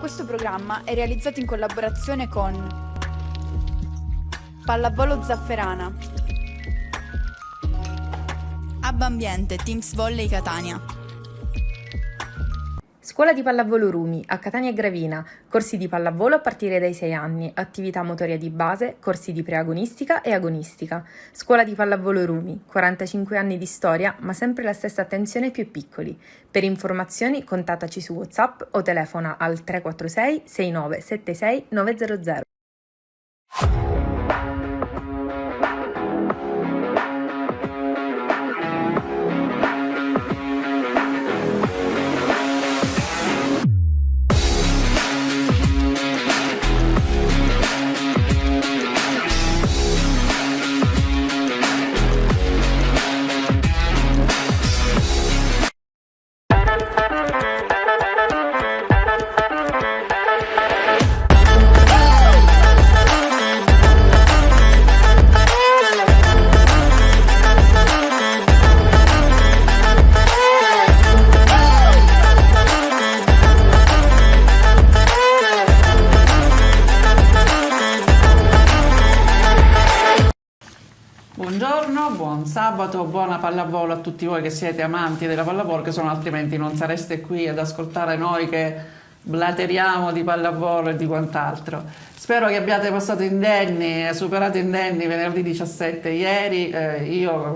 Questo programma è realizzato in collaborazione con Pallavolo Zafferana, Abba Ambiente, Teams Volley Catania, Scuola di pallavolo Rumi a Catania e Gravina, corsi di pallavolo a partire dai 6 anni, attività motoria di base, corsi di preagonistica e agonistica. Scuola di pallavolo Rumi, 45 anni di storia, ma sempre la stessa attenzione ai più piccoli. Per informazioni contattaci su WhatsApp o telefona al 346 6976 900. Buongiorno, buon sabato, buona pallavolo a tutti voi che siete amanti della pallavolo, che sono altrimenti non sareste qui ad ascoltare noi che blateriamo di pallavolo e di quant'altro. Spero che abbiate passato indenni, superato indenni venerdì 17 ieri. Io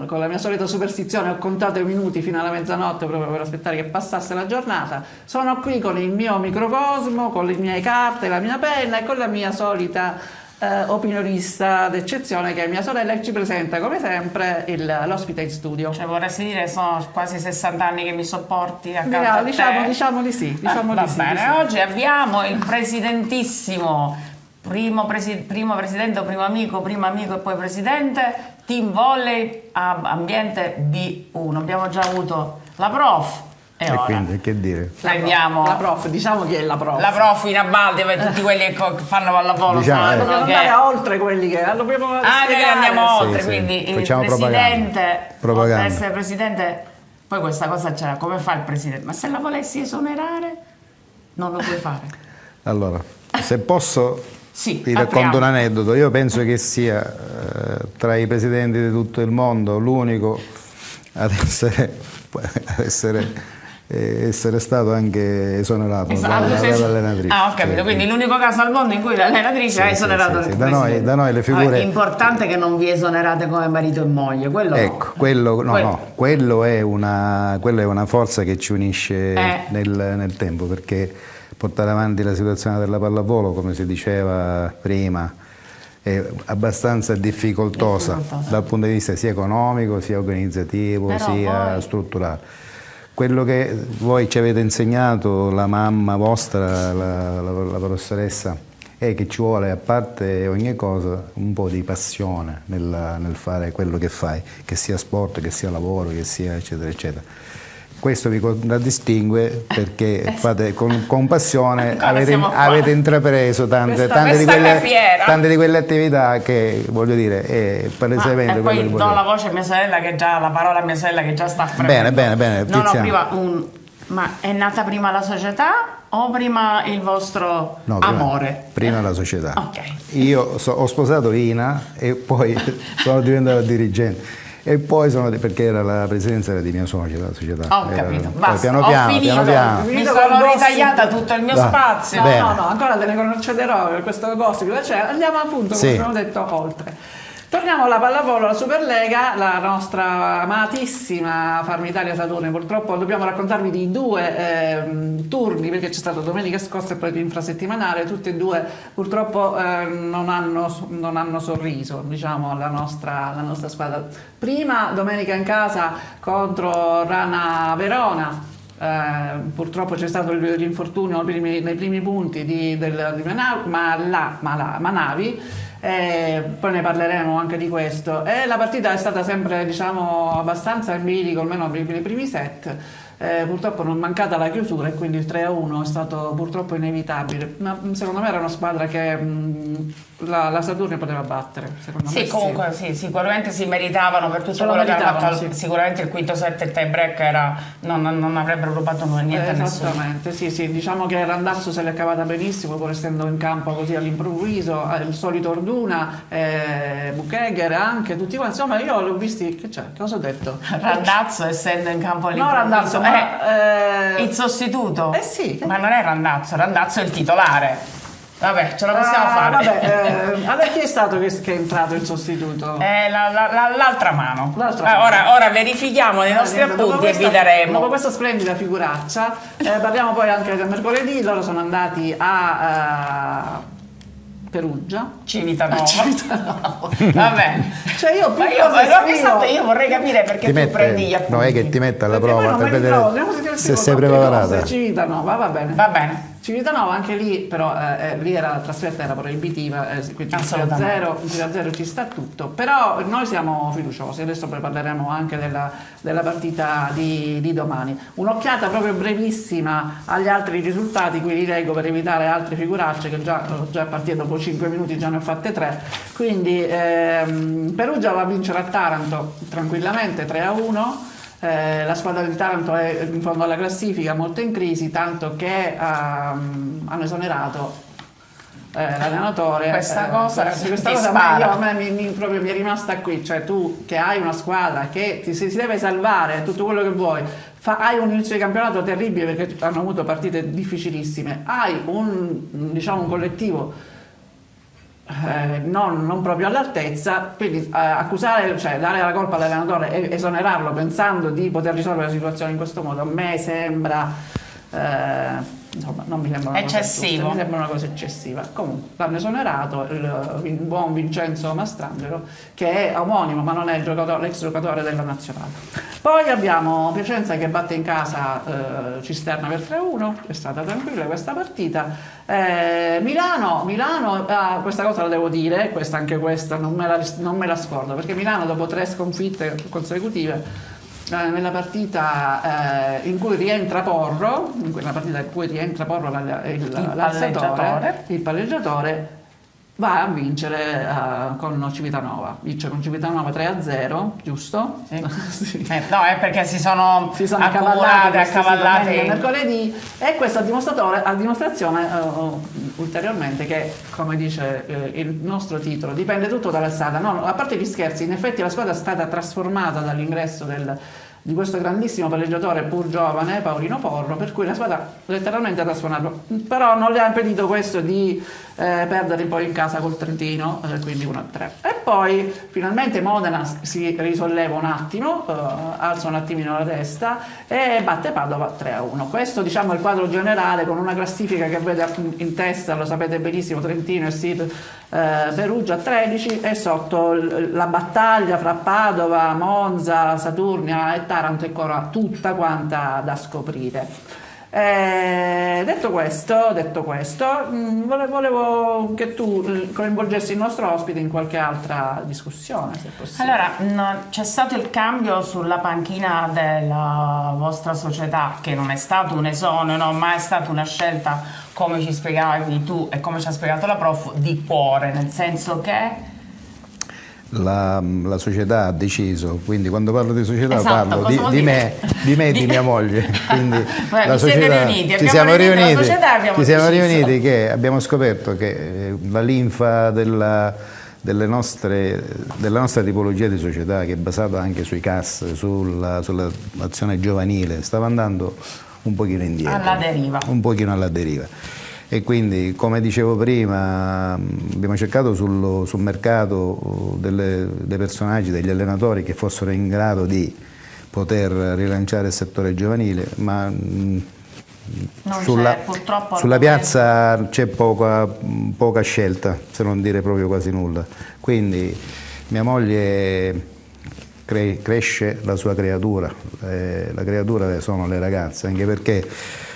con la mia solita superstizione ho contato i minuti fino alla mezzanotte proprio per aspettare che passasse la giornata. Sono qui con il mio microcosmo, con le mie carte, la mia penna e con la mia solita opinionista d'eccezione che è mia sorella, che ci presenta come sempre l'ospite in studio. Cioè vorresti dire sono quasi 60 anni che mi sopporti accanto a te? Diciamo di sì. Va bene, oggi abbiamo il presidentissimo, primo presidente o primo amico e poi presidente, Team Volley Ambiente B1. Abbiamo già avuto la prof. E quindi che dire? Prendiamo la prof, diciamo chi è la prof. La prof in abbaldi, tutti quelli che fanno pallavolo, diciamo, dobbiamo andare oltre quelli che dobbiamo noi andiamo oltre, sì, quindi sì. il Facciamo presidente, propaganda. oltre ad essere presidente, poi questa cosa c'era, come fa il presidente? Ma se la volessi esonerare non lo puoi fare. Allora, se posso sì, vi racconto un aneddoto. Io penso che sia tra i presidenti di tutto il mondo l'unico ad essere stato anche esonerato dall'allenatrice. Ah, ho capito, quindi l'unico caso al mondo in cui l'allenatrice ha esonerato il presidente. Da noi le figure... È importante che non vi esonerate come marito e moglie, quello ecco, quello è una forza che ci unisce nel tempo, perché portare avanti la situazione della pallavolo, come si diceva prima, è abbastanza difficoltosa dal punto di vista sia economico, sia organizzativo, sia strutturale. Quello che voi ci avete insegnato, la mamma vostra, la professoressa, è che ci vuole, a parte ogni cosa, un po' di passione nel fare quello che fai, che sia sport, che sia lavoro, che sia eccetera eccetera. Questo vi contraddistingue perché fate con passione, avete intrapreso tante di quelle attività che, voglio dire, palesemente... E poi do la voce a mia sorella la parola a mia sorella che già sta fremendo. Bene. Ma è nata prima la società o prima il vostro amore? Prima la società. Okay. Io ho sposato Ina e poi sono diventato dirigente. E poi perché era la presidenza di mia suocera, la società. Ho capito, basta, piano piano. Mi sono ritagliata tutto il mio spazio. No, ancora te ne concederò per questo gossip. Cioè, andiamo appunto, come abbiamo detto, oltre. Torniamo alla pallavolo, alla Superlega, la nostra amatissima Farm Italia Saturni. Purtroppo dobbiamo raccontarvi di due turni, perché c'è stato domenica scorsa e poi infrasettimanale. Tutti e due purtroppo non hanno sorriso, diciamo, la nostra squadra. Prima domenica in casa contro Rana Verona. Purtroppo c'è stato l'infortunio nei primi punti di Manavi. Poi ne parleremo anche di questo. E la partita è stata sempre, diciamo, abbastanza in bilico, almeno nei primi set. Purtroppo non è mancata la chiusura e quindi il 3-1 è stato purtroppo inevitabile, ma secondo me era una squadra che la Saturnia poteva battere, secondo me. Sì, comunque sì, sicuramente si meritavano per tutto Se lo quello che hanno meritavano, fatto. sì. Sicuramente il quinto set, il tie break non avrebbero rubato niente a nessuno. Esattamente, sì, diciamo che Randazzo se l'è cavata benissimo, pur essendo in campo così all'improvviso, il solito Orduna, Buchegger anche, tutti quanti, insomma io l'ho visti, che c'è? Cosa ho detto? Randazzo essendo in campo No, Randazzo, all'improvviso, il sostituto? Sì. Ma non è Randazzo è il titolare. Vabbè, ce la possiamo fare. Vabbè, chi è stato che è entrato il sostituto? L'altra mano. L'altra mano. Ora verifichiamo nei nostri appunti e vi daremo. Dopo questa splendida figuraccia, parliamo poi anche del mercoledì. Loro sono andati a Perugia. Civitanova. Vabbè. Cioè io io vorrei capire perché tu prendi gli appunti. No, è che ti mette alla Perché prova poi per vedere se sei preparata. Civitanova, va bene. Va bene. Civitanova anche lì, però lì la trasferta era proibitiva, quindi 0-0 ci sta tutto, però noi siamo fiduciosi, adesso poi parleremo anche della partita di domani. Un'occhiata proprio brevissima agli altri risultati, qui li leggo per evitare altre figuracce che già a partire dopo 5 minuti già ne ho fatte 3, quindi Perugia va a vincere a Taranto tranquillamente 3-1. La squadra di Taranto è in fondo alla classifica, molto in crisi, tanto che hanno esonerato l'allenatore. Questa cosa a me proprio mi è rimasta qui, cioè tu che hai una squadra che si deve salvare tutto quello che vuoi, hai un inizio di campionato terribile perché hanno avuto partite difficilissime, hai un collettivo non proprio all'altezza, quindi accusare, cioè dare la colpa all'allenatore e esonerarlo pensando di poter risolvere la situazione in questo modo, a me sembra insomma non mi sembra una eccessivo. Mi sembra una cosa eccessiva. Comunque l'hanno esonerato il buon Vincenzo Mastrangelo, che è omonimo ma non è l'ex giocatore della nazionale. Poi abbiamo Piacenza che batte in casa Cisterna per 3-1, è stata tranquilla questa partita. Milano, questa cosa la devo dire, anche questa non me la scordo, perché Milano dopo 3 sconfitte consecutive, nella partita in cui rientra Porro, il palleggiatore, va a vincere con Civitanova. Vince con Civitanova 3-0, giusto? Sì. No, è perché si sono accavallate mercoledì, e questo a dimostrazione ulteriormente che, come dice il nostro titolo, dipende tutto dalla strada. No, a parte gli scherzi, in effetti la squadra è stata trasformata dall'ingresso di questo grandissimo palleggiatore pur giovane, Paolino Porro, per cui la squadra letteralmente ha trasformato, però non le ha impedito questo di perdere poi in casa col Trentino, quindi 1-3. E poi finalmente Modena si risolleva un attimo, alza un attimino la testa e batte Padova 3-1. Questo diciamo è il quadro generale, con una classifica che vede in testa, lo sapete benissimo, Trentino e SID Perugia 13, e sotto la battaglia fra Padova, Monza, Saturnia e Taranto è ancora tutta quanta da scoprire. Detto questo, volevo che tu coinvolgessi il nostro ospite in qualche altra discussione, se possibile. Allora, c'è stato il cambio sulla panchina della vostra società, che non è stato un esonero, ma è stata una scelta, come ci spiegavi tu e come ci ha spiegato la prof, di cuore, nel senso che la società ha deciso, quindi quando parlo di società esatto, parlo di me e di mia moglie, quindi la società, ci siamo riuniti che abbiamo scoperto che la linfa della nostra tipologia di società, che è basata anche sui CAS, sull'azione giovanile, stava andando un pochino indietro, un pochino alla deriva. E quindi, come dicevo prima, abbiamo cercato sul mercato dei personaggi, degli allenatori che fossero in grado di poter rilanciare il settore giovanile, ma sulla piazza c'è poca scelta, se non dire proprio quasi nulla. Quindi mia moglie cresce la sua creatura, la creatura sono le ragazze, anche perché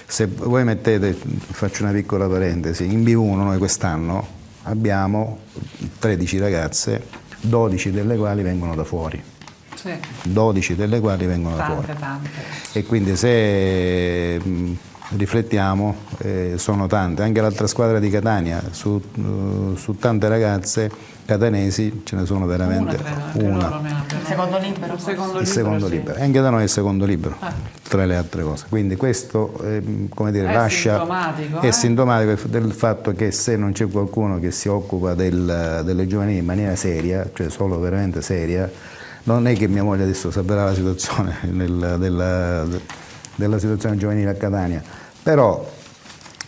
se voi mettete, faccio una piccola parentesi, in B1 noi quest'anno abbiamo 13 ragazze, 12 delle quali vengono da fuori. Sì. 12 delle quali vengono da fuori. Tante. E quindi se riflettiamo, sono tante. Anche l'altra squadra di Catania, su tante ragazze catanesi ce ne sono veramente una. Il secondo libero. Il secondo libero. Anche da noi è il secondo libero, tra le altre cose. Quindi questo, come dire, è sintomatico del fatto che se non c'è qualcuno che si occupa delle giovanili in maniera seria, cioè solo veramente seria, non è che mia moglie adesso saprà la situazione della situazione giovanile a Catania, però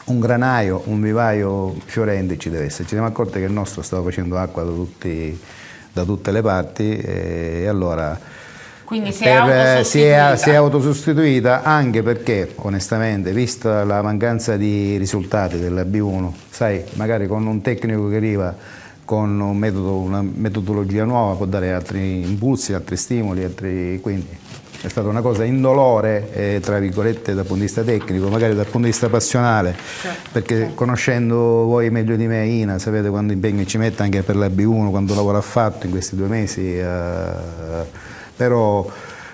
un granaio, un vivaio fiorente ci deve essere. Ci siamo accorti che il nostro stava facendo acqua da tutte le parti e allora quindi si è autosostituita, anche perché onestamente, vista la mancanza di risultati della B1, sai, magari con un tecnico che arriva con una metodologia nuova può dare altri impulsi, altri stimoli, quindi è stata una cosa indolore, tra virgolette, dal punto di vista tecnico, magari dal punto di vista passionale, perché conoscendo voi meglio di me, Ina, sapete quando impegno ci mette anche per la B1, quando lavoro ha fatto in questi 2 mesi, però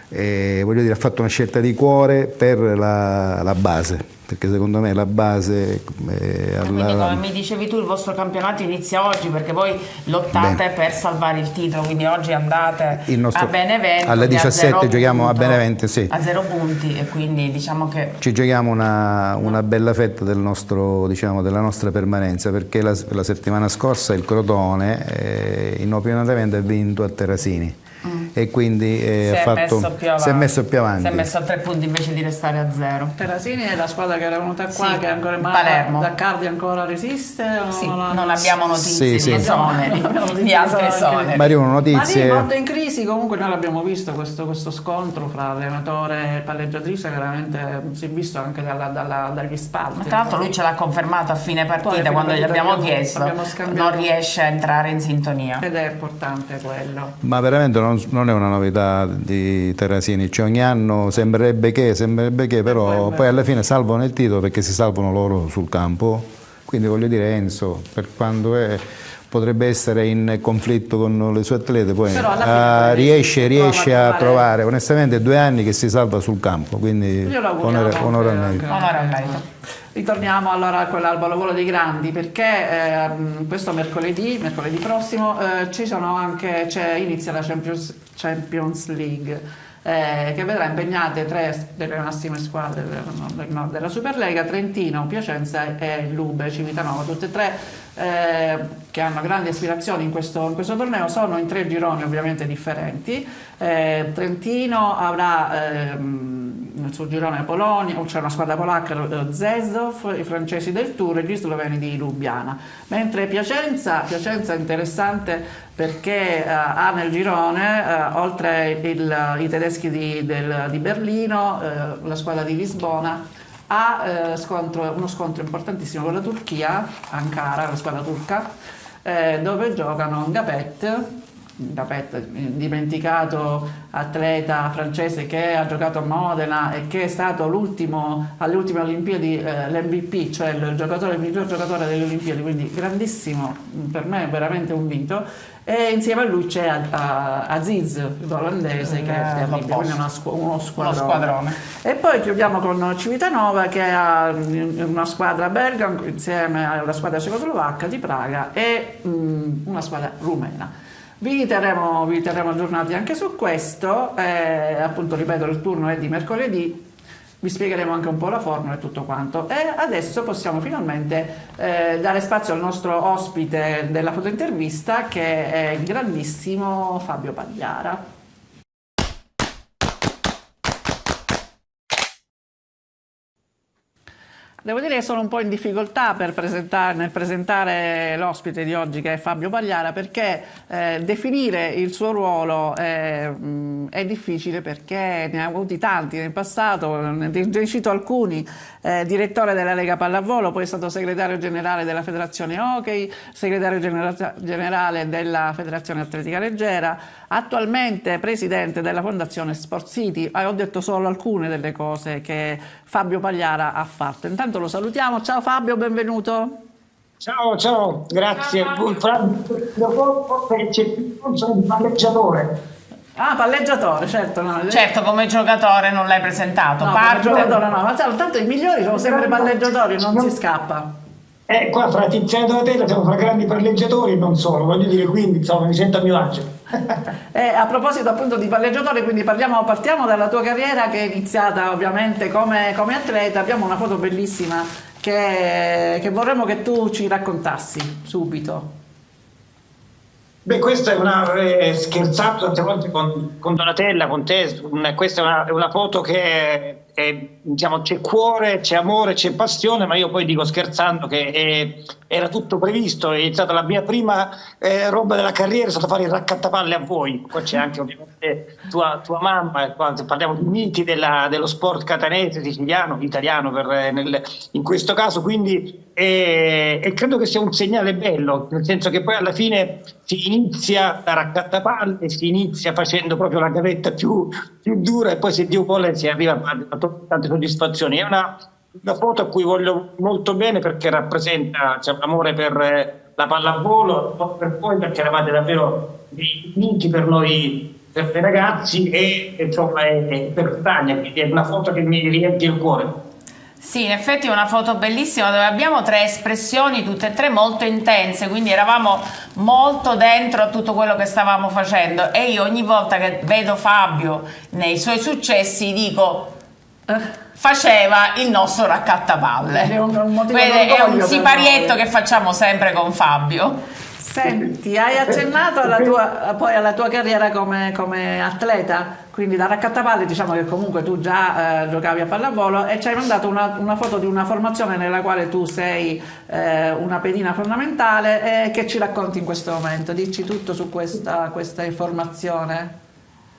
voglio dire, ha fatto una scelta di cuore per la base, perché secondo me la base quindi come mi dicevi tu il vostro campionato inizia oggi, perché voi lottate per salvare il titolo, quindi oggi andate a Benevento alle 17 giochiamo a Benevento, sì, a 0 punti, e quindi diciamo che ci giochiamo una bella fetta della nostra permanenza, perché la settimana scorsa il Crotone inopinatamente ha vinto a Terrasini. E quindi si è messo più avanti. Si è messo a 3 punti invece di restare a 0. Terrasini è la squadra che era venuta qua, sì, che è ancora in Palermo. Zaccardi ancora resiste? Sì, non abbiamo notizie sì, di esoneri, di altre esoneri. Ma arrivano notizie. Ma molto in crisi, comunque noi l'abbiamo visto questo scontro fra allenatore e palleggiatrice, veramente si è visto anche dagli spalti. Ma tra l'altro lui ce l'ha confermato a fine partita, quando gli abbiamo chiesto, non riesce a entrare in sintonia. Ed è importante quello. Ma veramente non è una novità di Terrasini, cioè ogni anno sembrerebbe che, però poi alla fine salvano il titolo perché si salvano loro sul campo, quindi voglio dire, Enzo, per quando potrebbe essere in conflitto con le sue atlete, poi riesce a trovare, onestamente 2 anni che si salva sul campo, quindi onore al merito. Ritorniamo allora al pallavolo dei grandi, perché questo mercoledì prossimo inizia la Champions League, che vedrà impegnate 3 delle massime squadre del nord della Superlega: Trentino, Piacenza e Lube Civitanova, tutte e 3 che hanno grandi aspirazioni in questo torneo. Sono in 3 gironi ovviamente differenti. Trentino avrà nel suo girone Polonia, c'è una squadra polacca, Zesdov, i francesi del Tour e gli sloveni di Lubiana, mentre Piacenza è interessante perché ha nel girone, oltre i tedeschi di Berlino, la squadra di Lisbona, ha uno scontro importantissimo con la Turchia, Ankara, la squadra turca, dove giocano Ngapet, dimenticato atleta francese che ha giocato a Modena e che è stato alle ultime Olimpiadi l'MVP, cioè il miglior giocatore delle Olimpiadi, quindi grandissimo, per me è veramente un mito. E insieme a lui c'è Aziz, l'olandese, che è terribile, quindi uno squadrone. E poi chiudiamo con Civitanova, che ha una squadra belga insieme alla squadra cecoslovacca di Praga e una squadra rumena. Vi terremo aggiornati anche su questo, appunto ripeto, il turno è di mercoledì, vi spiegheremo anche un po' la formula e tutto quanto. E adesso possiamo finalmente dare spazio al nostro ospite della fotointervista, che è il grandissimo Fabio Pagliara. Devo dire che sono un po' in difficoltà nel presentare l'ospite di oggi, che è Fabio Pagliara, perché definire il suo ruolo è difficile, perché ne ha avuti tanti nel passato. Ne cito alcuni: direttore della Lega Pallavolo, poi è stato segretario generale della Federazione Hockey, segretario generale della Federazione Atletica Leggera, attualmente presidente della Fondazione Sport City. Ho detto solo alcune delle cose che Fabio Pagliara ha fatto. Intanto lo salutiamo. Ciao Fabio, benvenuto. Ciao, grazie. Sono di palleggiatore. Ah, palleggiatore, certo. No. Certo, come giocatore non l'hai presentato. No, come giocatore no, ma tanto i migliori sono sempre palleggiatori, non si scappa. Qua fra Tiziano e Donatella siamo fra grandi palleggiatori e non solo, voglio dire, quindi insomma mi sento a mio agio. A proposito appunto di palleggiatori, quindi partiamo dalla tua carriera che è iniziata ovviamente come atleta. Abbiamo una foto bellissima che vorremmo che tu ci raccontassi subito. Beh, questa è una scherzato tante volte con Donatella, con te. Questa è una foto che diciamo, c'è cuore, c'è amore, c'è passione, ma io poi dico scherzando che era tutto previsto. È iniziata la mia prima roba della carriera, è stata fare il raccattapalle a voi. Qua c'è anche ovviamente tua mamma, quando parliamo di miti dello sport catanese, siciliano, italiano in questo caso, quindi e credo che sia un segnale bello, nel senso che poi alla fine si inizia da raccattapalle, si inizia facendo proprio la gavetta più dura e poi se Dio vuole si arriva a tante soddisfazioni. È una foto a cui voglio molto bene perché rappresenta l'amore per la pallavolo, per voi perché eravate davvero dei miti per noi, per i ragazzi e insomma è per Tania, quindi è una foto che mi riempie il cuore. Sì, in effetti è una foto bellissima dove abbiamo 3 espressioni, tutte e 3 molto intense, quindi eravamo molto dentro a tutto quello che stavamo facendo e io ogni volta che vedo Fabio nei suoi successi dico faceva il nostro raccattapalle. È È un siparietto che facciamo sempre con Fabio. Senti, hai accennato poi alla tua carriera come atleta, quindi da raccattapalle diciamo che comunque tu già giocavi a pallavolo e ci hai mandato una foto di una formazione nella quale tu sei una pedina fondamentale che ci racconti in questo momento. Dici tutto su questa informazione.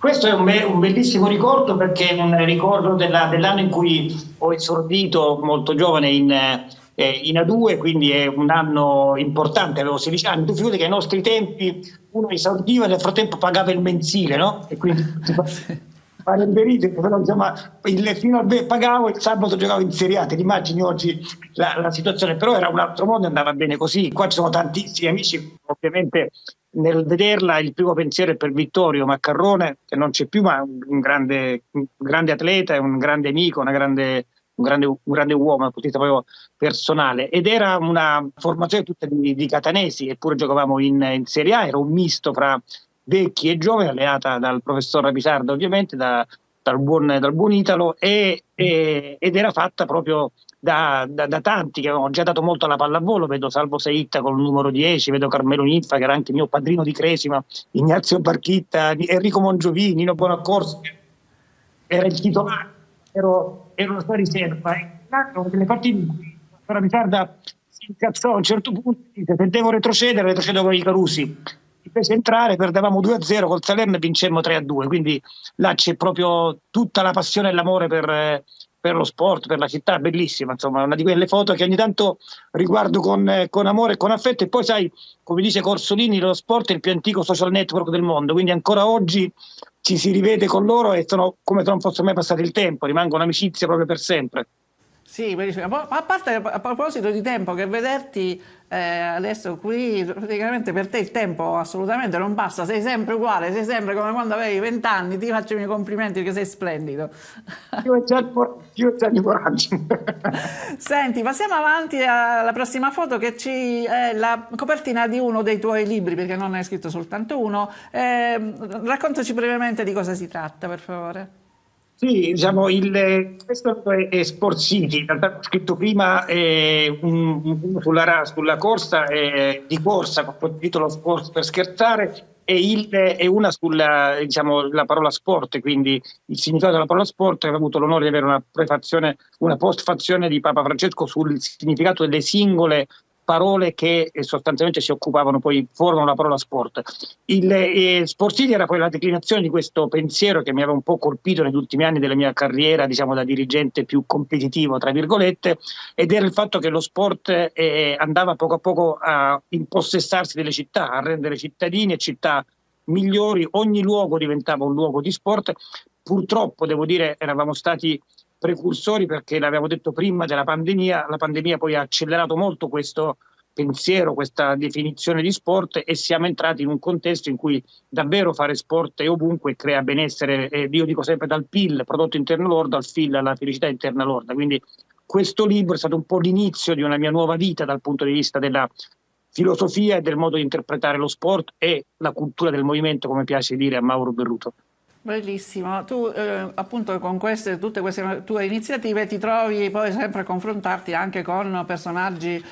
Questo è un bellissimo ricordo perché è un ricordo dell'anno in cui ho esordito molto giovane in A2, quindi è un anno importante, avevo 16 anni. Tu figurati che ai nostri tempi uno esordiva e nel frattempo pagava il mensile, no? E quindi fare il verito, però insomma fino al pagavo, il sabato giocavo in Serie A. Ti immagini oggi la situazione, però era un altro mondo, andava bene così. Qua ci sono tantissimi amici, ovviamente nel vederla il primo pensiero è per Vittorio Maccarrone, che non c'è più, ma un grande atleta, un grande amico, un grande uomo, un punto proprio personale, ed era una formazione tutta di catanesi, eppure giocavamo in Serie A, era un misto fra vecchi e giovani, allenata dal professor Rapisarda ovviamente, dal buon Italo, ed era fatta proprio da tanti che avevano già dato molto alla pallavolo. Vedo Salvo Saitta con il numero 10, vedo Carmelo Ninfa che era anche mio padrino di Cresima, Ignazio Barchitta, Enrico Mongiovini, Nino Bonaccorso che era il titolare, ero una sua riserva, e delle partite in cui Rapisarda si incazzò a un certo punto, se sentevo retrocedo con i Carusi, mi fece entrare, perdevamo 2-0 col Salerno e vincemmo 3-2, quindi là c'è proprio tutta la passione e l'amore per lo sport, per la città, bellissima, insomma, una di quelle foto che ogni tanto riguardo con amore e con affetto. E poi sai, come dice Corsolini, lo sport è il più antico social network del mondo, quindi ancora oggi ci si rivede con loro e sono come se non fosse mai passato il tempo, rimangono amicizie proprio per sempre. Sì, benissimo. A proposito di tempo, che vederti adesso qui, praticamente per te il tempo assolutamente non passa, sei sempre uguale, sei sempre come quando avevi 20 anni, ti faccio i miei complimenti perché sei splendido. Io già di coraggio. Senti, passiamo avanti alla prossima foto che è la copertina di uno dei tuoi libri, perché non ne hai scritto soltanto uno. Raccontaci brevemente di cosa si tratta, per favore. Sì, diciamo, questo è Sport City, in realtà ho scritto prima sulla corsa, di corsa, con il titolo Sport per scherzare, e una sulla, diciamo, la parola sport, quindi il significato della parola sport. Ho avuto l'onore di avere una postfazione di Papa Francesco sul significato delle singole parole che sostanzialmente formano la parola sport. Sport City era poi la declinazione di questo pensiero che mi aveva un po' colpito negli ultimi anni della mia carriera, diciamo da dirigente più competitivo, tra virgolette, ed era il fatto che lo sport andava poco a poco a impossessarsi delle città, a rendere cittadini e città migliori. Ogni luogo diventava un luogo di sport. Purtroppo, devo dire, eravamo stati precursori perché l'avevamo detto prima della pandemia. La pandemia poi ha accelerato molto questo pensiero, questa definizione di sport, e siamo entrati in un contesto in cui davvero fare sport è ovunque e crea benessere, io dico sempre dal PIL, prodotto interno lordo, al FIL, alla felicità interna lorda. Quindi questo libro è stato un po' l'inizio di una mia nuova vita dal punto di vista della filosofia e del modo di interpretare lo sport e la cultura del movimento, come piace dire a Mauro Berruto. Bellissimo, tu appunto con tutte queste tue iniziative ti trovi poi sempre a confrontarti anche con personaggi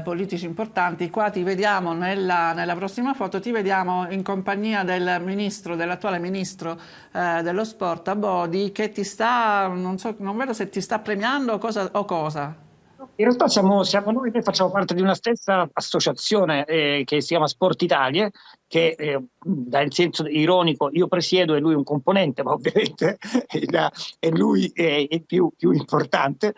politici importanti. Qua ti vediamo nella prossima foto, ti vediamo in compagnia dell'attuale ministro dello sport Abodi, che ti sta, non vedo se ti sta premiando o cosa. In realtà siamo noi che facciamo parte di una stessa associazione che si chiama Sport Italia, che dal senso ironico io presiedo e lui è un componente, ma ovviamente è lui è più importante.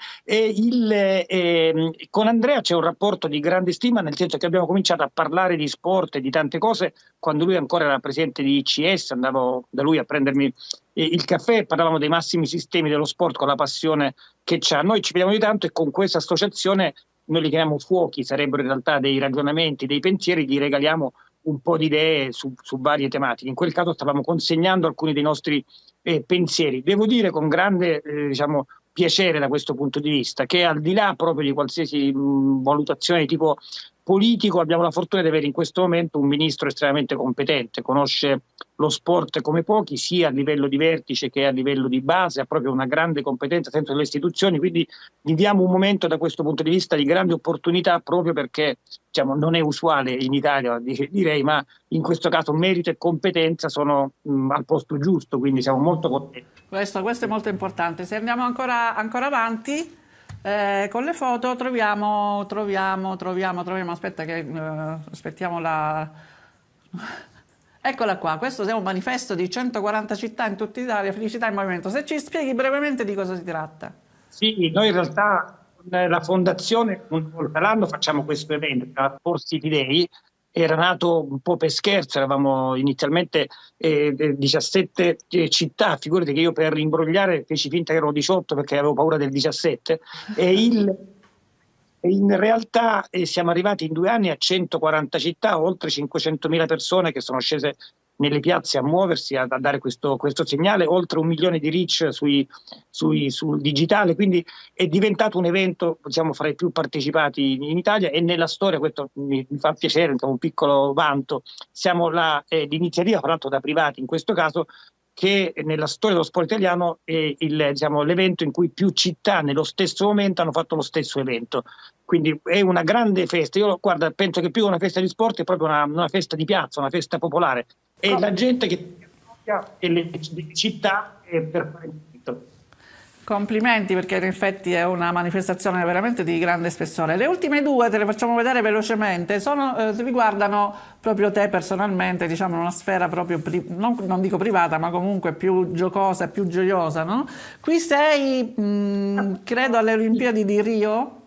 Con Andrea c'è un rapporto di grande stima, nel senso che abbiamo cominciato a parlare di sport e di tante cose quando lui ancora era presidente di ICS, andavo da lui a prendermi il caffè e parlavamo dei massimi sistemi dello sport con la passione che c'ha. Noi ci vediamo di tanto e con questa associazione, noi li chiamiamo fuochi, sarebbero in realtà dei ragionamenti, dei pensieri, gli regaliamo un po' di idee su varie tematiche. In quel caso stavamo consegnando alcuni dei nostri pensieri. Devo dire con grande piacere da questo punto di vista che al di là proprio di qualsiasi valutazione di tipo politico abbiamo la fortuna di avere in questo momento un ministro estremamente competente, conosce lo sport come pochi sia a livello di vertice che a livello di base, ha proprio una grande competenza dentro delle istituzioni, quindi viviamo un momento da questo punto di vista di grande opportunità proprio perché non è usuale in Italia direi, ma in questo caso merito e competenza sono al posto giusto, quindi siamo molto contenti. Questo è molto importante. Se andiamo ancora avanti con le foto troviamo, aspetta che aspettiamo la... Eccola qua, questo è un manifesto di 140 città in tutta Italia, felicità in movimento. Se ci spieghi brevemente di cosa si tratta. Sì, noi in realtà la fondazione una volta l'anno facciamo questo evento, la Sport City Day. Era nato un po' per scherzo, eravamo inizialmente 17 città, figurati che io per imbrogliare feci finta che erano 18 perché avevo paura del 17 e in realtà siamo arrivati in 2 anni a 140 città, oltre 500.000 persone che sono scese nelle piazze a muoversi, a dare questo segnale, oltre 1 milione di reach sul digitale, quindi è diventato un evento, possiamo fra i più partecipati in Italia e nella storia, questo mi fa piacere, un piccolo vanto, siamo l'iniziativa, fra l'altro da privati in questo caso, che nella storia dello sport italiano è l'evento in cui più città nello stesso momento hanno fatto lo stesso evento. Quindi è una grande festa. Io penso che più che una festa di sport è proprio una festa di piazza, una festa popolare. E la gente che e le città per fare tutto. Complimenti, perché in effetti è una manifestazione veramente di grande spessore. Le ultime 2 te le facciamo vedere velocemente, riguardano proprio te personalmente, in una sfera proprio, non dico privata, ma comunque più giocosa, più gioiosa, no? Qui sei, credo, alle Olimpiadi di Rio?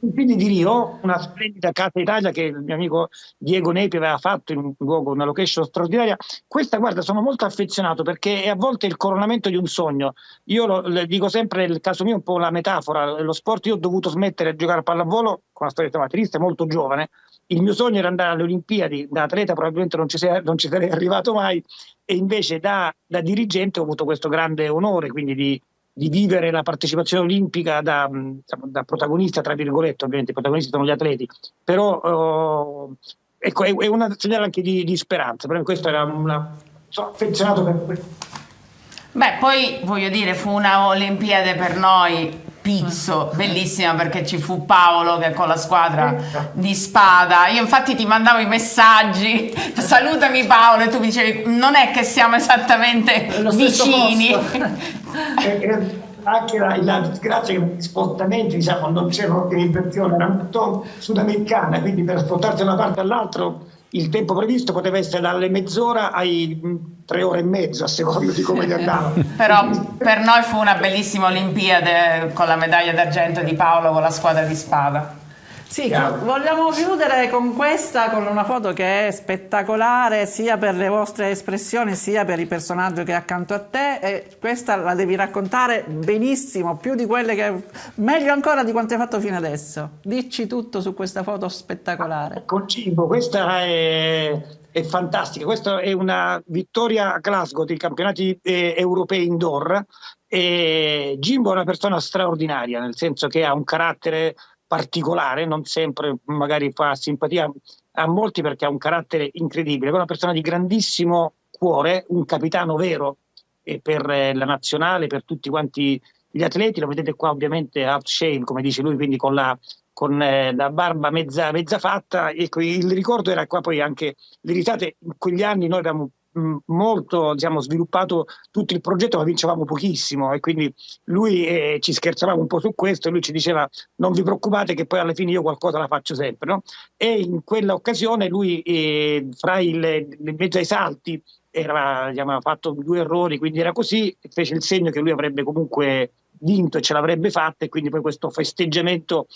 Olimpiadi di Rio, una splendida Casa Italia che il mio amico Diego Nepi aveva fatto in un luogo, una location straordinaria. Questa, guarda, sono molto affezionato perché è a volte il coronamento di un sogno. Io dico sempre, nel caso mio, un po' la metafora, lo sport, io ho dovuto smettere di giocare a pallavolo con la storia amatorista molto giovane. Il mio sogno era andare alle Olimpiadi, da atleta probabilmente non ci sarei arrivato mai, e invece da dirigente ho avuto questo grande onore, quindi di vivere la partecipazione olimpica da protagonista, tra virgolette, ovviamente i protagonisti sono gli atleti, però ecco, è una segnale anche di speranza. Per me questo era sono affezionato per questo. Beh, poi voglio dire, fu una Olimpiade per noi pizzo, bellissima, perché ci fu Paolo che con la squadra di Spada, io infatti ti mandavo i messaggi, salutami Paolo, e tu mi dicevi non è che siamo esattamente vicini. Anche la disgrazia che gli spostamenti non c'era un'organizzazione, era tutto sudamericana, quindi per spostarsi da una parte all'altra il tempo previsto poteva essere dalle mezz'ora ai 3 ore e mezza, a seconda di come gli andava. Però per noi fu una bellissima Olimpiade con la medaglia d'argento di Paolo con la squadra di Spada. Sì, vogliamo chiudere con una foto che è spettacolare sia per le vostre espressioni sia per il personaggio che è accanto a te, e questa la devi raccontare benissimo, più di quelle meglio ancora di quanto hai fatto fino adesso. Dici tutto su questa foto spettacolare. Col cibo, questa è fantastica, questa è una vittoria a Glasgow dei campionati europei indoor, e Jimbo è una persona straordinaria, nel senso che ha un carattere particolare, non sempre magari fa simpatia a molti perché ha un carattere incredibile, è una persona di grandissimo cuore, un capitano vero per la nazionale, per tutti quanti gli atleti. Lo vedete qua ovviamente out shave, come dice lui, quindi con la barba mezza fatta. Ecco, il ricordo era qua, poi anche le risate. In quegli anni noi abbiamo molto, diciamo, sviluppato tutto il progetto, ma vincevamo pochissimo, e quindi lui ci scherzavamo un po' su questo, e lui ci diceva: non vi preoccupate che poi alla fine io qualcosa la faccio sempre, no? E in quella occasione lui fra in mezzo ai salti aveva fatto 2 errori, quindi era così, fece il segno che lui avrebbe comunque vinto e ce l'avrebbe fatta, e quindi poi questo festeggiamento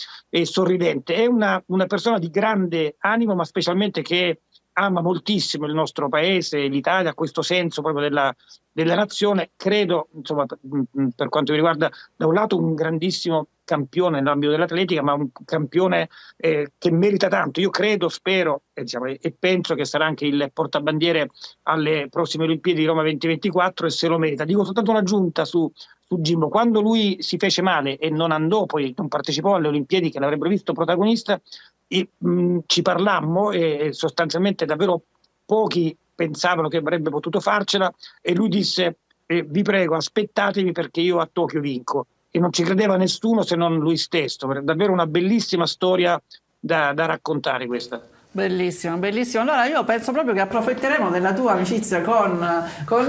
sorridente. È una persona di grande animo, ma specialmente che ama moltissimo il nostro paese, l'Italia, questo senso proprio della nazione. Credo, insomma, per quanto mi riguarda, da un lato un grandissimo campione nell'ambito dell'atletica, ma un campione che merita tanto. Io credo, spero e penso che sarà anche il portabandiere alle prossime Olimpiadi di Roma 2024, e se lo merita. Dico soltanto un'aggiunta su Jimbo: quando lui si fece male e non andò, poi non partecipò alle Olimpiadi che l'avrebbero visto protagonista, ci parlammo, e sostanzialmente davvero pochi pensavano che avrebbe potuto farcela, e lui disse: vi prego, aspettatemi perché io a Tokyo vinco. E non ci credeva nessuno se non lui stesso. È davvero una bellissima storia da raccontare questa. Bellissimo, bellissimo. Allora io penso proprio che approfitteremo della tua amicizia con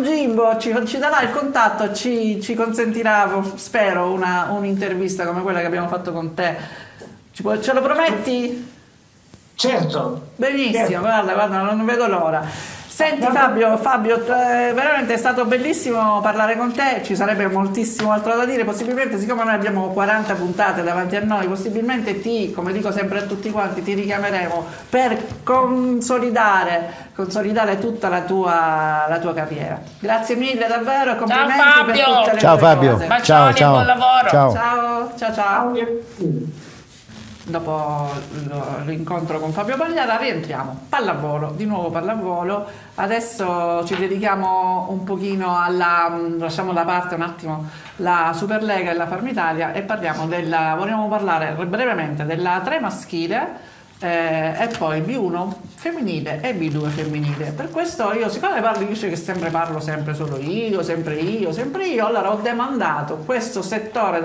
Jimbo, ci darà il contatto, ci consentirà, spero, un'intervista come quella che abbiamo fatto con te. Ce lo prometti? Certo. Benissimo, certo. Guarda, non vedo l'ora. Senti Fabio, veramente è stato bellissimo parlare con te, ci sarebbe moltissimo altro da dire. Possibilmente, siccome noi abbiamo 40 puntate davanti a noi, possibilmente come dico sempre a tutti quanti, ti richiameremo per consolidare tutta la tua carriera. Grazie mille davvero, e complimenti per tutte le Ciao Fabio. cose. Bacioni, Ciao. buon lavoro. Ciao. Dopo l'incontro con Fabio Pagliara rientriamo. Di nuovo pallavolo. Adesso ci dedichiamo un pochino lasciamo da parte un attimo la Superlega e la Farmitalia e vogliamo parlare brevemente della 3 maschile e poi B1 femminile e B2 femminile. Per questo siccome dice che parlo sempre solo io, allora ho demandato questo settore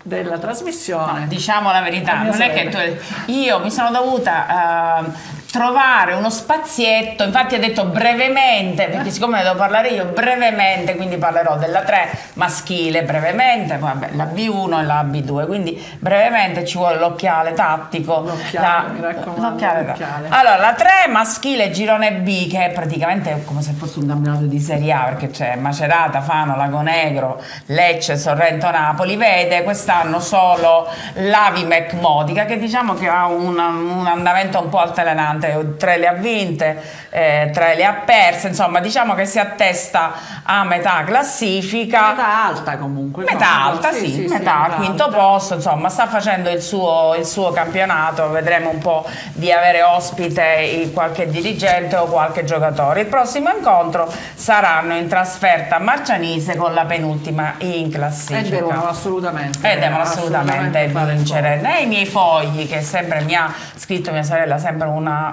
della trasmissione. No, diciamo la verità, non è che io mi sono dovuta trovare uno spazietto, infatti ho detto brevemente, perché siccome ne devo parlare io brevemente, quindi parlerò della 3 maschile brevemente, poi vabbè, la B1 e la B2, quindi brevemente ci vuole l'occhiale tattico. Mi raccomando, l'occhiale. Allora, la 3 maschile girone B, che è praticamente come se fosse un campionato di Serie A, perché c'è Macerata, Fano, Lagonegro, Lecce, Sorrento, Napoli, vede quest'anno solo l'Avimec Modica, che diciamo che ha un andamento un po' altalenante. 3 le ha vinte, 3 le ha perse, insomma diciamo che si attesta a metà classifica, metà alta comunque, metà alta, sì, metà quinto alta. Posto, insomma sta facendo il suo campionato. Vedremo un po' di avere ospite qualche dirigente o qualche giocatore. Il prossimo incontro saranno in trasferta a Marcianise con la penultima in classifica, e devono assolutamente vincere. Nei miei fogli, che sempre mi ha scritto mia sorella, sempre una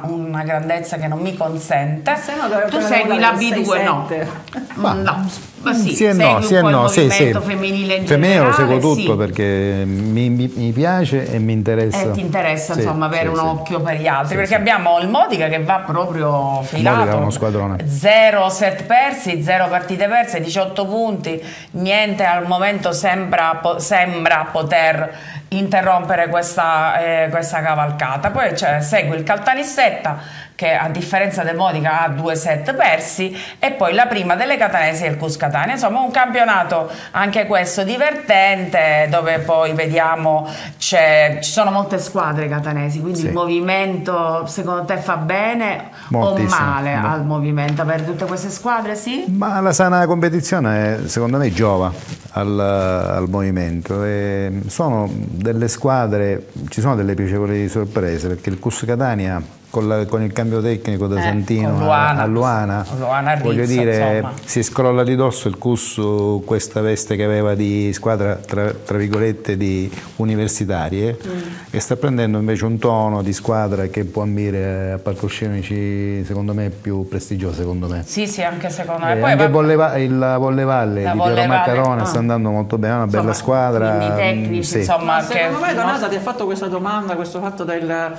grandezza che non mi consente. Tu segui la B2, no? Ma sì, sì e no, movimento femminile in femminile generale, lo seguo tutto sì. perché mi piace e mi interessa. E ti interessa, sì, insomma, avere un sì. occhio per gli altri, Sì, perché sì. abbiamo il Modica che va proprio filato. Modica è uno squadrone. 0 set persi, 0 partite perse, 18 punti, niente al momento sembra poter interrompere questa cavalcata. Poi segue il Caltanissetta che a differenza del Modica ha 2 set persi, e poi la prima delle catanesi è il Cus Catania. Insomma, un campionato anche questo divertente, dove poi vediamo ci sono molte squadre catanesi, quindi Sì. il movimento secondo te fa bene Moltissimo. o male al movimento avere tutte queste squadre? Sì? Ma la sana competizione secondo me giova al movimento, e sono delle squadre, ci sono delle piacevoli sorprese, perché il Cus Catania con il cambio tecnico da Santino con Luana, a Luana, voglio Rizzo, dire, insomma. si scrolla di dosso il Cus questa veste che aveva di squadra tra virgolette di universitarie, e sta prendendo invece un tono di squadra che può ambire a palcoscenici secondo me più prestigiosi, secondo me. Sì, anche secondo me. E Poi anche la Volle Valle di Volle Piero Valle, Maccarone sta andando molto bene, è una bella squadra. quindi tecnici, sì. insomma, Ma secondo che me Donata ti ha fatto questa domanda, questo fatto del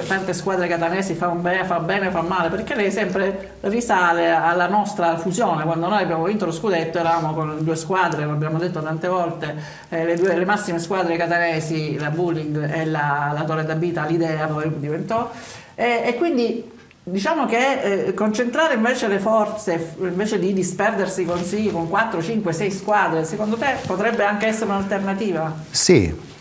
tante squadre catanesi fa bene, fa male, perché lei sempre risale alla nostra fusione. Quando noi abbiamo vinto lo scudetto eravamo con 2 squadre, l'abbiamo detto tante volte, le massime squadre catanesi, la Bulling e la Torre d'Abita, l'Idea poi diventò, e quindi diciamo che concentrare invece le forze, invece di disperdersi con 4, 5, 6 squadre, secondo te potrebbe anche essere un'alternativa? Sì,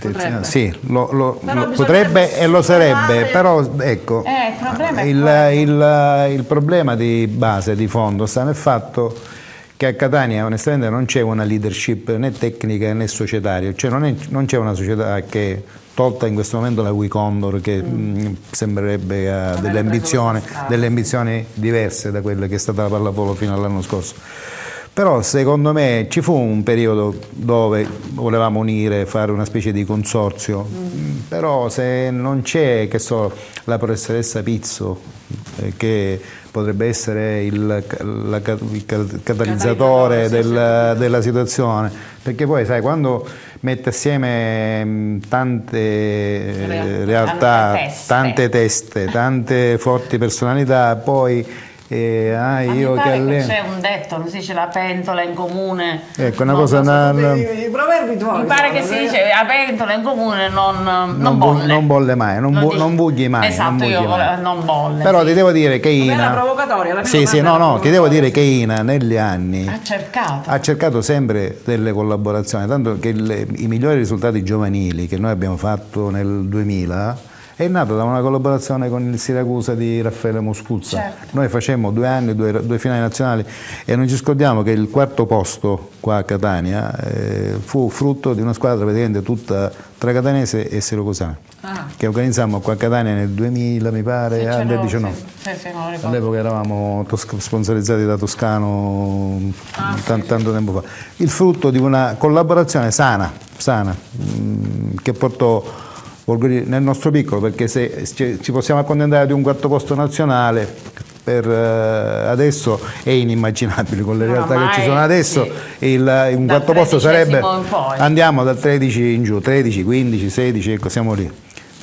Potrebbe. sì, Però potrebbe e lo sarebbe, bisognerebbe però ecco, il problema è il problema di base, di fondo, sta nel fatto che a Catania onestamente non c'è una leadership né tecnica né societaria, cioè non c'è una società che, tolta in questo momento la Wicondor, che sembrerebbe ha delle ambizioni diverse da quelle che è stata la pallavolo fino all'anno scorso. Però secondo me ci fu un periodo dove volevamo unire, fare una specie di consorzio, però se non c'è, che so, la professoressa Pizzo, che potrebbe essere il catalizzatore della situazione, perché poi sai, quando mette assieme tante realtà, tante teste, tante forti personalità, poi io che alleno. C'è un detto, non si dice la pentola in comune. Ecco, una cosa. I proverbi tuoi. Mi pare che si dice la pentola in comune non bolle. Non bolle mai, non bugli mai. Esatto, non bolle. Però ti devo dire che Era Ina. provocatoria, la mia Sì, domanda era no, ti devo provocatoria. dire che Ina negli anni Ha ha cercato sempre delle collaborazioni, tanto che i migliori risultati giovanili che noi abbiamo fatto nel 2000 è nato da una collaborazione con il Siracusa di Raffaele Moscuzza. Certo. Noi facemmo 2 anni, due finali nazionali, e non ci scordiamo che il 4º posto qua a Catania fu frutto di una squadra praticamente tutta tra catanese e siracusana, che organizzammo qua a Catania nel 2000, mi pare, nel 19. All'epoca eravamo sponsorizzati da Toscano tanto tempo fa. Il frutto di una collaborazione sana, che portò nel nostro piccolo, perché se ci possiamo accontentare di un 4º posto nazionale, per adesso è inimmaginabile con le realtà che ci sono adesso, sì. un Dal 4º posto sarebbe, in poi. andiamo dal 13 in giù, 13, 15, 16, ecco, siamo lì.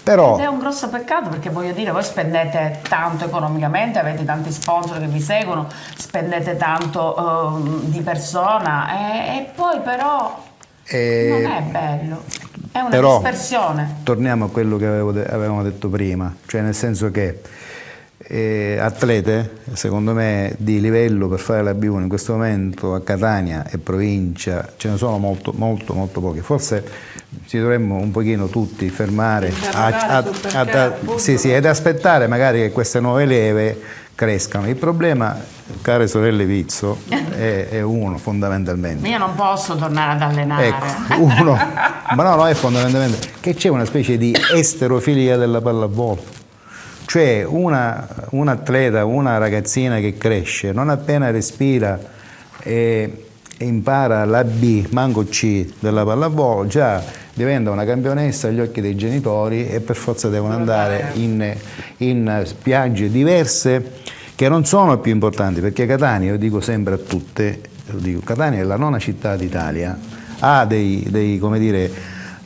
Però Ed è un grosso peccato, perché voglio dire, voi spendete tanto economicamente, avete tanti sponsor che vi seguono, spendete tanto di persona, e poi però non è bello, è una dispersione. Torniamo a quello che avevamo detto prima, cioè nel senso che atlete, secondo me, di livello per fare la B1 in questo momento a Catania e provincia ce ne sono molto pochi. Forse ci dovremmo un pochino tutti fermare ed aspettare magari che queste nuove leve crescano. Il problema, care sorelle Pizzo, è uno fondamentalmente. Io non posso tornare ad allenare. Ecco, uno, ma no, è fondamentalmente che c'è una specie di esterofilia della pallavolo. Cioè un atleta, una ragazzina che cresce, non appena respira e impara la B, manco C della pallavolo, già diventa una campionessa agli occhi dei genitori, e per forza devono andare in spiagge diverse che non sono più importanti, perché Catania, io dico sempre a tutte, Catania è la 9ª città d'Italia, ha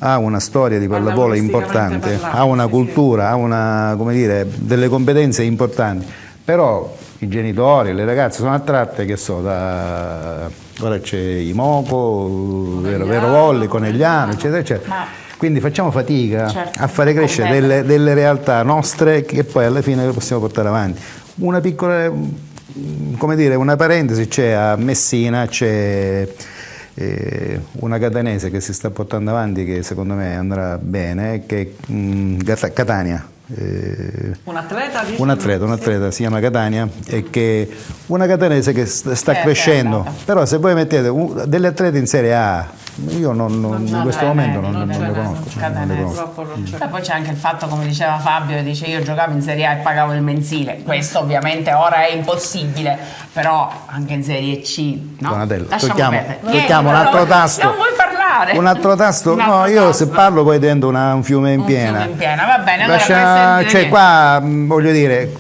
ha una storia di pallavolo importante, ha una cultura, ha delle competenze importanti, però i genitori, le ragazze sono attratte, che so, ora c'è Imoco, Vero Volley, Conegliano, eccetera, eccetera. Quindi facciamo fatica Certo, a fare crescere delle realtà nostre che poi alla fine le possiamo portare avanti. Una piccola, come dire, una parentesi, c'è a Messina, c'è una catanese che si sta portando avanti, che secondo me andrà bene, che è Catania. Un atleta, si chiama Catania, e che una catanese che sta crescendo, però se voi mettete delle atlete in Serie A, io in questo momento non le conosco. E poi c'è anche il fatto, come diceva Fabio, che dice: io giocavo in Serie A e pagavo il mensile. Questo ovviamente ora è impossibile, però anche in Serie C, no? Donatello, Lasciamo tocchiamo un altro tasto. Non vuoi parlare? Un altro tasto? No, io se parlo poi divento un fiume in piena. Fiume in piena, va bene. Allora cioè qua, voglio dire,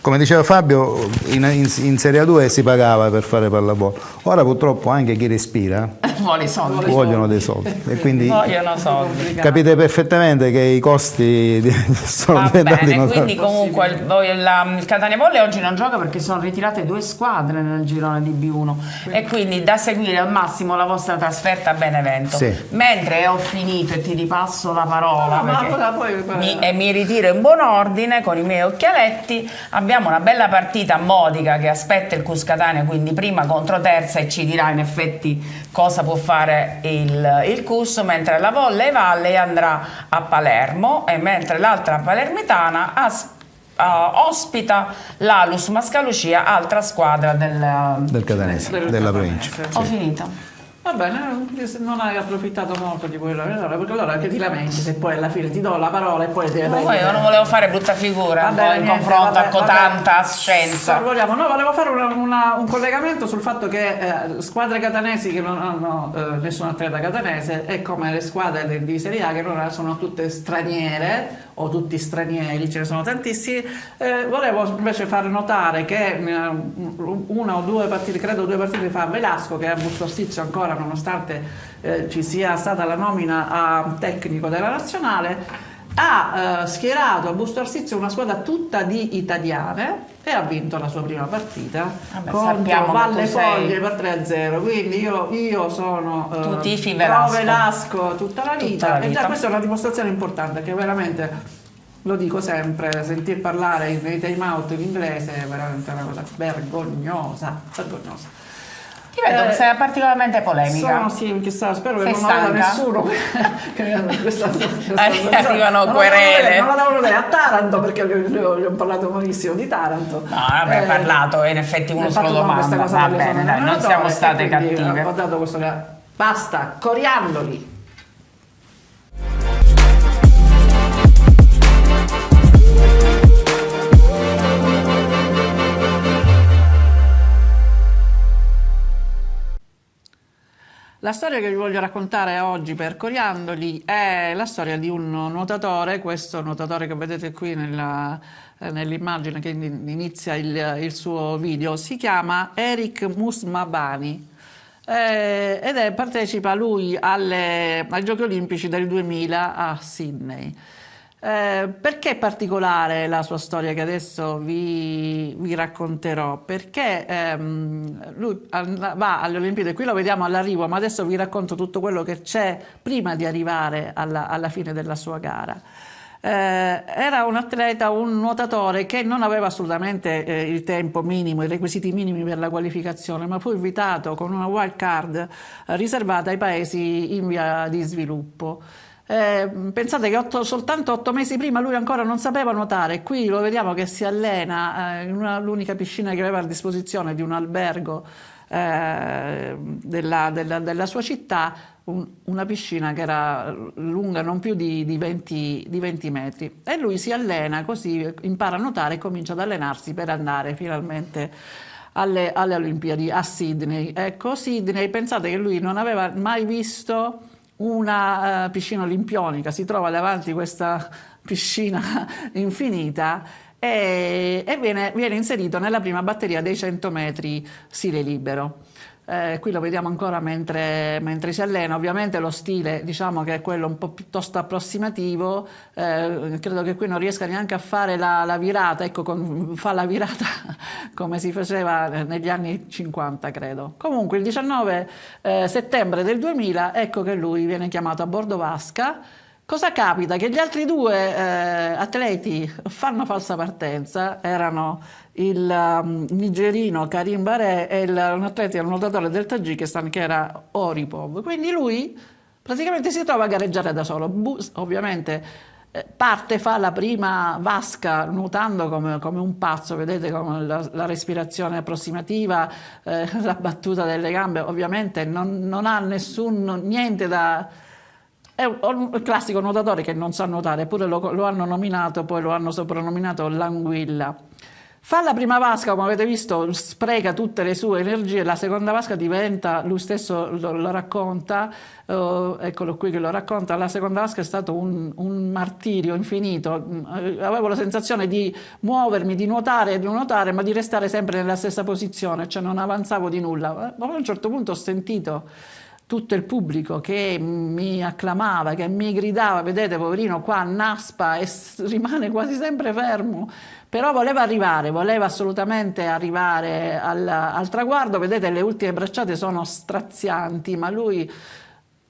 come diceva Fabio, in Serie A2 si pagava per fare pallavolo. Ora purtroppo anche chi respira vuole soldi. vogliono dei soldi. E quindi Vogliono soldi. capite perfettamente che i costi sono diventati bene, notevoli. quindi comunque il Catania Volley oggi non gioca perché sono ritirate 2 squadre nel girone di B1 e quindi da seguire al massimo la vostra trasferta a Benevento. Sì. Mentre ho finito e ti ripasso la parola poi mi ritiro in buon ordine con i miei occhialetti. Abbiamo una bella partita a Modica che aspetta il Cus Catania, quindi prima contro terza, e ci dirà in effetti cosa può fare il Cus, mentre la Volley Valley andrà a Palermo, e mentre l'altra palermitana ospita l'Alus Mascalucia, altra squadra del Catanese, della provincia. Ho finito. Va bene, non hai approfittato molto di quello, perché allora che ti lamenti se poi alla fine ti do la parola e poi ti Poi io non volevo fare brutta figura in confronto a tanta scienza. No, volevo fare un collegamento sul fatto che squadre catanesi che non hanno nessun atleta catanese è come le squadre di Serie A che non sono tutte straniere o tutti stranieri, ce ne sono tantissimi. Volevo invece far notare che una o due partite, credo 2 partite fa, Velasco, che è a Busto Arsizio ancora, nonostante ci sia stata la nomina a tecnico della nazionale, ha schierato a Busto Arsizio una squadra tutta di italiane e ha vinto la sua prima partita contro Valle Foglie per 3-0. Quindi io sono pro Velasco tutta la vita. E già questa è una dimostrazione importante, che veramente, lo dico sempre, sentir parlare nei time out in inglese è veramente una cosa vergognosa. Ti vedo che sei particolarmente polemica. Sì, chissà, spero che sei non stanca? vada nessuno. Arrivano querele. Non la devono vedere a Taranto, perché gli ho parlato malissimo di Taranto. No, abbiamo parlato, e in effetti uno se lo domanda. Va bene, dai, non siamo state cattive. Ho dato questo. Basta, coriandoli. La storia che vi voglio raccontare oggi per Coriandoli è la storia di un nuotatore, questo nuotatore che vedete qui nell'immagine che inizia il suo video, si chiama Eric Musmabani ed partecipa lui ai Giochi Olimpici del 2000 a Sydney. Perché è particolare la sua storia che adesso vi racconterò? Perché lui va alle Olimpiadi, qui lo vediamo all'arrivo, ma adesso vi racconto tutto quello che c'è prima di arrivare alla fine della sua gara. Era un atleta, un nuotatore che non aveva assolutamente il tempo minimo, i requisiti minimi per la qualificazione, ma fu invitato con una wild card riservata ai paesi in via di sviluppo. Pensate che soltanto 8 mesi prima lui ancora non sapeva nuotare. Qui lo vediamo che si allena in l'unica piscina che aveva a disposizione di un albergo della sua città, una piscina che era lunga non più di 20 metri, e lui si allena così, impara a nuotare e comincia ad allenarsi per andare finalmente alle Olimpiadi a Sydney. Ecco, Sydney, pensate che lui non aveva mai visto una piscina olimpionica, si trova davanti questa piscina infinita e viene inserito nella prima batteria dei 100 metri stile libero. qui lo vediamo ancora mentre si allena. Ovviamente lo stile, diciamo che è quello un po' piuttosto approssimativo, credo che qui non riesca neanche a fare la virata, ecco, fa la virata come si faceva negli anni 50, credo. Comunque il 19 settembre del 2000 ecco che lui viene chiamato a bordo vasca. Cosa capita? Che gli altri due atleti fanno falsa partenza, erano il nigerino Karim Baré e un nuotatore del Tagikistan che era Oripov. Quindi lui praticamente si trova a gareggiare da solo. Ovviamente parte, fa la prima vasca nuotando come un pazzo, vedete come la respirazione approssimativa, la battuta delle gambe, ovviamente non ha niente da... È un classico nuotatore che non sa nuotare, eppure lo hanno nominato, poi lo hanno soprannominato l'anguilla. Fa la prima vasca, come avete visto, spreca tutte le sue energie, la seconda vasca diventa, lui stesso lo racconta, eccolo qui che lo racconta, la seconda vasca è stato un martirio infinito, avevo la sensazione di muovermi, di nuotare, ma di restare sempre nella stessa posizione, cioè non avanzavo di nulla. Ma a un certo punto ho sentito tutto il pubblico che mi acclamava, che mi gridava, vedete poverino qua annaspa e rimane quasi sempre fermo, però voleva assolutamente arrivare al traguardo, vedete le ultime bracciate sono strazianti, ma lui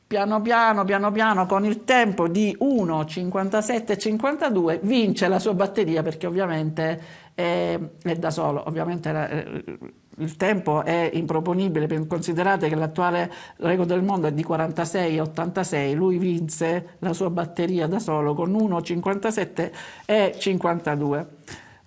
piano piano con il tempo di 1:57:52 vince la sua batteria, perché ovviamente è da solo, ovviamente il tempo è improponibile, considerate che l'attuale record del mondo è di 46:86, lui vinse la sua batteria da solo con 1:57:52.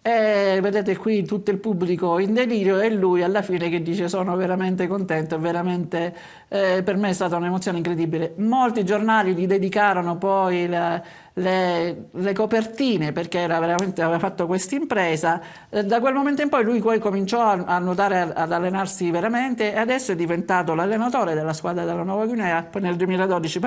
E vedete qui tutto il pubblico in delirio e lui alla fine che dice sono veramente contento, veramente per me è stata un'emozione incredibile. Molti giornali gli dedicarono poi le copertine perché aveva fatto questa impresa. Da quel momento in poi lui poi cominciò a nuotare, ad allenarsi veramente, e adesso è diventato l'allenatore della squadra della Nuova Guinea. Poi nel 2012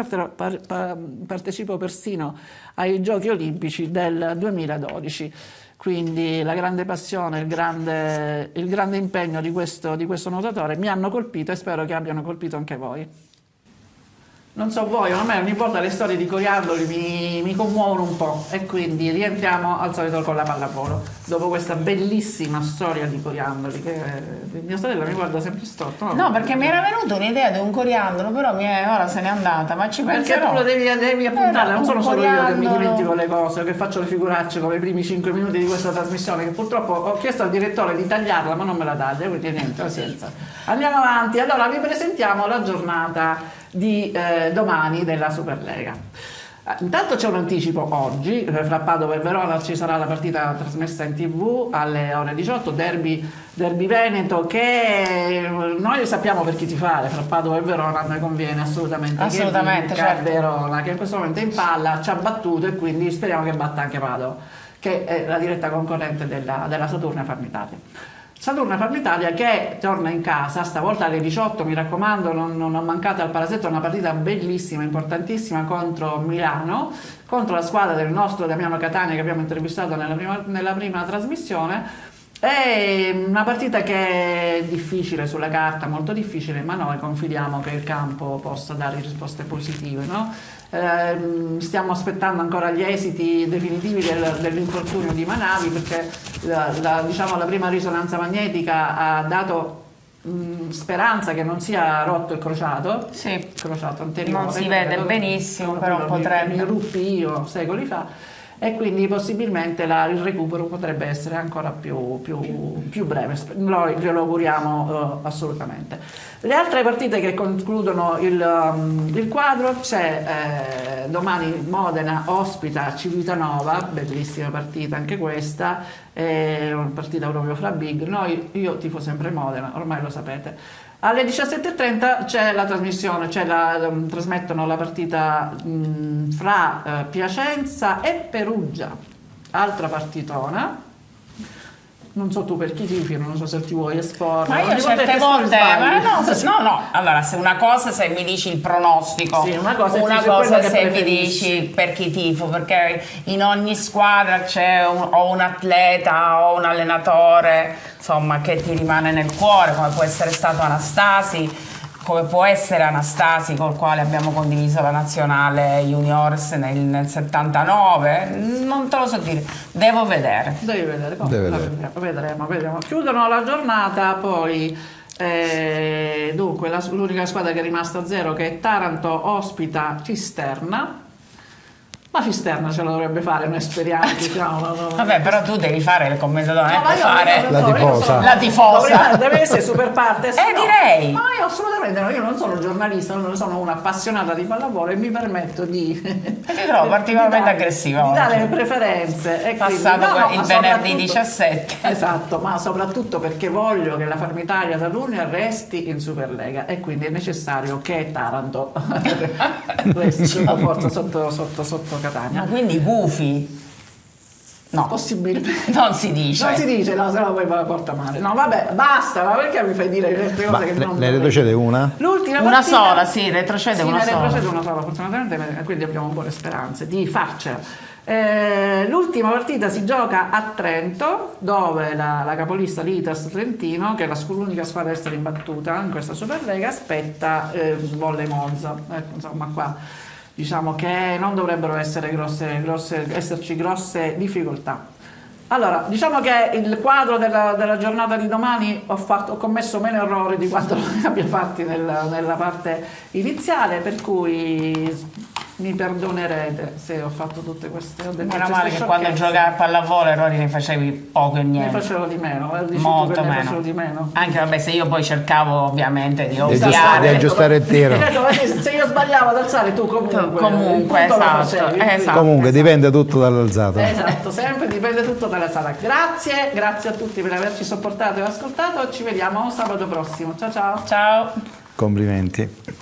partecipò persino ai Giochi Olimpici del 2012. Quindi la grande passione, il grande impegno di questo nuotatore mi hanno colpito e spero che abbiano colpito anche voi. Non so voi, ma a me ogni volta le storie di coriandoli mi commuovono un po', e quindi rientriamo al solito con la pallavolo. Dopo questa bellissima storia di coriandoli, che mia sorella mi guarda sempre storto. No, perché mi era venuta un'idea di un coriandolo, però ora se n'è andata, ma ci penserò. Perché tu lo devi appuntare, non sono solo io che mi dimentico le cose, o che faccio le figuracce come i primi 5 minuti di questa trasmissione, che purtroppo ho chiesto al direttore di tagliarla, ma non me la taglia, quindi niente, pazienza. Andiamo avanti, allora vi presentiamo la giornata di domani della Superlega. Intanto c'è un anticipo oggi, fra Padova e Verona ci sarà la partita trasmessa in TV alle ore 18, derby Veneto, che noi sappiamo per chi tifare, fra Padova e Verona a noi conviene assolutamente che vinca, certo. Verona, che in questo momento è in palla, ci ha battuto, e quindi speriamo che batta anche Padova, che è la diretta concorrente della Saturna Farm Italia. Saturna Farm Italia che torna in casa, stavolta alle 18, mi raccomando, non mancate al Palasetto, una partita bellissima, importantissima contro Milano, contro la squadra del nostro Damiano Catania che abbiamo intervistato nella prima trasmissione. È una partita che è difficile sulla carta, molto difficile, ma noi confidiamo che il campo possa dare risposte positive, no? Stiamo aspettando ancora gli esiti definitivi dell'infortunio di Manavi, perché diciamo, la prima risonanza magnetica ha dato speranza che non sia rotto il crociato, sì, crociato anteriore, non si vede benissimo, però potrebbe. Mi ruppi io secoli fa, e quindi possibilmente il recupero potrebbe essere ancora più breve. Noi glielo auguriamo assolutamente. Le altre partite che concludono il quadro, c'è domani Modena ospita Civitanova, bellissima partita anche questa, è una partita proprio fra big. Io tifo sempre Modena, ormai lo sapete. Alle 17:30 c'è la trasmissione, trasmettono la partita fra Piacenza e Perugia, altra partitona. Non so tu per chi tifi, non so se ti vuoi esporre. Ma io Ogni volta certe che volte, sbagli. no, allora se una cosa se mi dici il pronostico, Sì, una cosa una dici cosa quello che se mi preferisci. dici per chi tifo, perché in ogni squadra c'è o un atleta o un allenatore, insomma, che ti rimane nel cuore, come può essere stato Anastasi, come può essere Anastasi col quale abbiamo condiviso la nazionale juniors nel 79, non te lo so dire, devo vedere. Devi vedere, come? Deve Vedremo. Chiudono la giornata poi. Dunque, l'unica squadra che è rimasta a zero, che è Taranto, ospita Cisterna. Ma Cisterna ce lo dovrebbe fare, noi speriamo. Diciamo, Vabbè, però tu devi fare il commentatore, No, ma io fare non La so, io tifosa. sono- La tifosa. Deve essere super parte. Direi. Ma io assolutamente no, io non sono giornalista, non sono un'appassionata di pallavolo e mi permetto di. Ti trovo particolarmente aggressiva Di dare oggi. le preferenze. E quindi- Passato no, il ma venerdì soprattutto- 17. Esatto, ma soprattutto perché voglio che la Farmitalia Saturnia resti in Superlega e quindi è necessario che Taranto resti sotto forza sotto Catania. Ma quindi gufi? No, Possibilmente. non si dice. Non si dice, no, se no poi porta male. No, vabbè, basta, ma perché mi fai dire certe cose Ma che non. ne retrocede una? L'ultima Una partita- sola, sì, retrocede Sì, una ne sola. retrocede una sola, fortunatamente, quindi abbiamo buone speranze di farcela. L'ultima partita si gioca a Trento, dove la capolista l'Itas Trentino, che è l'unica squadra a essere imbattuta in questa Superlega, aspetta Volley Monza. Insomma, qua diciamo che non dovrebbero essere esserci grosse difficoltà. Allora, diciamo che il quadro della giornata di domani ho commesso meno errori di quanto ne abbia fatti nella parte iniziale, per cui mi perdonerete se ho fatto tutte queste. Ho detto Meno queste male che quando sciocchezze. giocavi a pallavolo errori ne facevi poco e Ne niente. facevo di meno, dici tu Molto che ne meno. facevo di meno. Anche vabbè, se io poi cercavo ovviamente di aggiustare, ovviare. di aggiustare il tiro. Se io sbagliavo ad alzare, tu comunque. Comunque, il punto lo esatto, facevi, quindi- esatto. Comunque dipende tutto dall'alzata. Esatto, sempre dipende tutto dalla sala. Grazie a tutti per averci sopportato e ascoltato. Ci vediamo sabato prossimo. Ciao ciao. Ciao. Complimenti.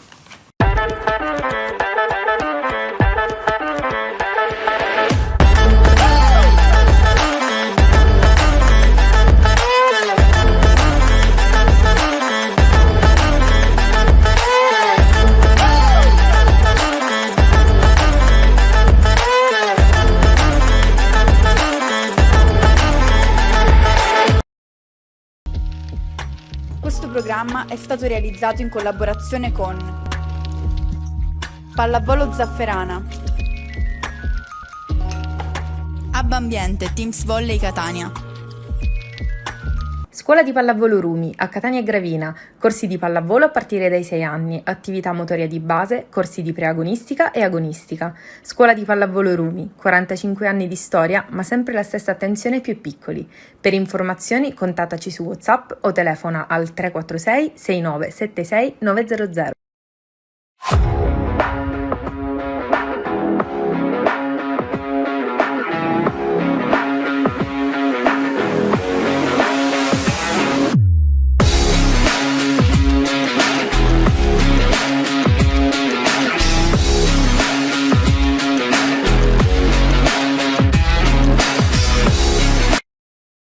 Questo programma è stato realizzato in collaborazione con Pallavolo Zafferana, Abba Ambiente, Teams Volley Catania, Scuola di pallavolo Rumi a Catania e Gravina, corsi di pallavolo a partire dai 6 anni, attività motoria di base, corsi di preagonistica e agonistica. Scuola di pallavolo Rumi, 45 anni di storia, ma sempre la stessa attenzione ai più piccoli. Per informazioni contattaci su WhatsApp o telefona al 346 6976 900.